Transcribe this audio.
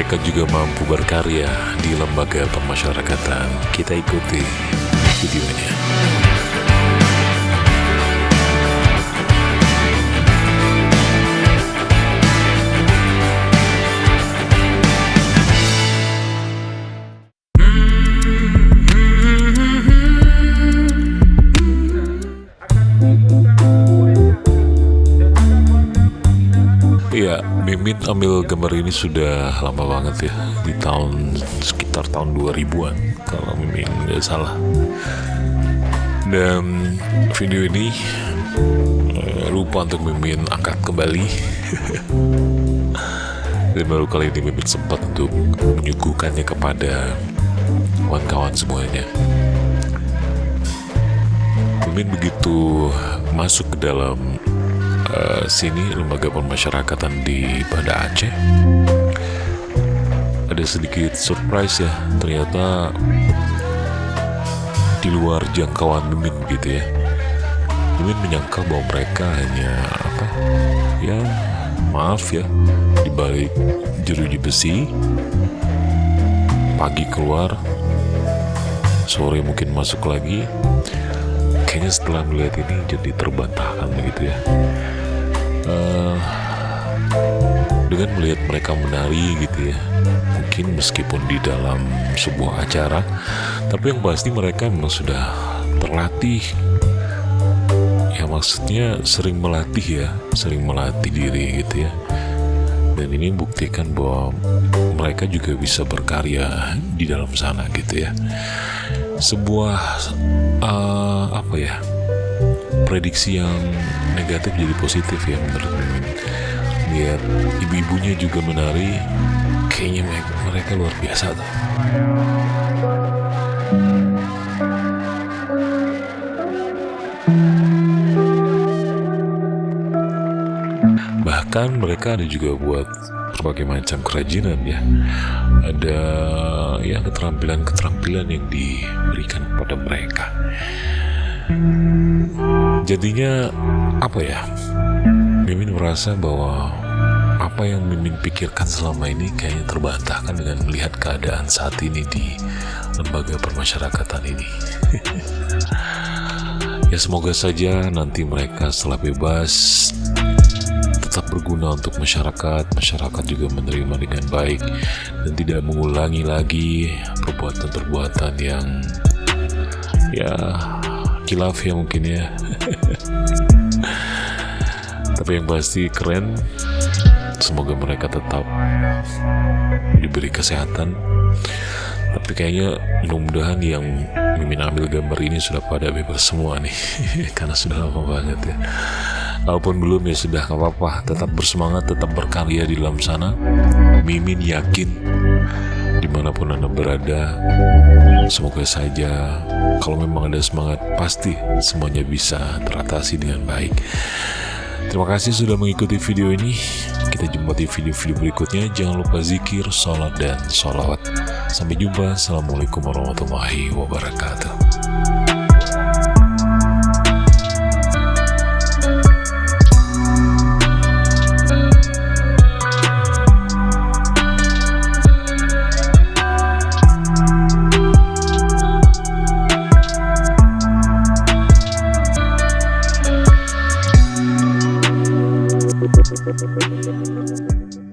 mereka juga mampu berkarya di lembaga pemasyarakatan. Kita ikuti videonya. Iya, Mimin ambil gambar ini sudah lama banget ya, di sekitar tahun 2000-an kalau Mimin nggak salah. Dan video ini lupa untuk Mimin angkat kembali. Dan baru kali ini Mimin sempat untuk menyuguhkannya kepada kawan-kawan semuanya. Mimin begitu masuk ke dalam sini lembaga pemasyarakatan di Banda Aceh, ada sedikit surprise ya, ternyata di luar jangkauan Mimin gitu ya. Mimin menyangka bahwa mereka hanya maaf ya, di balik jeruji besi, pagi keluar, sore mungkin masuk lagi. Kayaknya setelah melihat ini jadi terbantahkan begitu ya. Dengan melihat mereka menari gitu ya, mungkin meskipun di dalam sebuah acara, tapi yang pasti mereka memang sudah terlatih ya, maksudnya sering melatih diri gitu ya. Dan ini buktikan bahwa mereka juga bisa berkarya di dalam sana gitu ya. Sebuah prediksi yang negatif jadi positif ya menurut Mimin. Lihat ibu-ibunya juga menari, kayaknya mereka luar biasa tuh. Bahkan mereka ada juga buat berbagai macam kerajinan ya. Ada ya keterampilan yang diberikan kepada mereka. Jadinya Mimin merasa bahwa apa yang Mimin pikirkan selama ini kayaknya terbantahkan dengan melihat keadaan saat ini di lembaga permasyarakatan ini. Ya semoga saja nanti mereka setelah bebas tetap berguna untuk masyarakat juga menerima dengan baik dan tidak mengulangi lagi perbuatan-perbuatan yang khilaf ya mungkin ya. Tapi yang pasti keren. Semoga mereka tetap diberi kesehatan. Tapi kayaknya mudah-mudahan yang Mimin ambil gambar ini sudah pada bebas semua nih. Karena sudah lama banget ya. Walaupun belum ya sudah, gak apa-apa. Tetap bersemangat, tetap berkarya di dalam sana. Mimin yakin dimanapun Anda berada, semoga saja kalau memang ada semangat, pasti semuanya bisa teratasi dengan baik. Terima kasih sudah mengikuti video ini. Kita jumpa di video-video berikutnya. Jangan lupa zikir, sholat, dan sholawat. Sampai jumpa. Assalamualaikum warahmatullahi wabarakatuh. Thank you.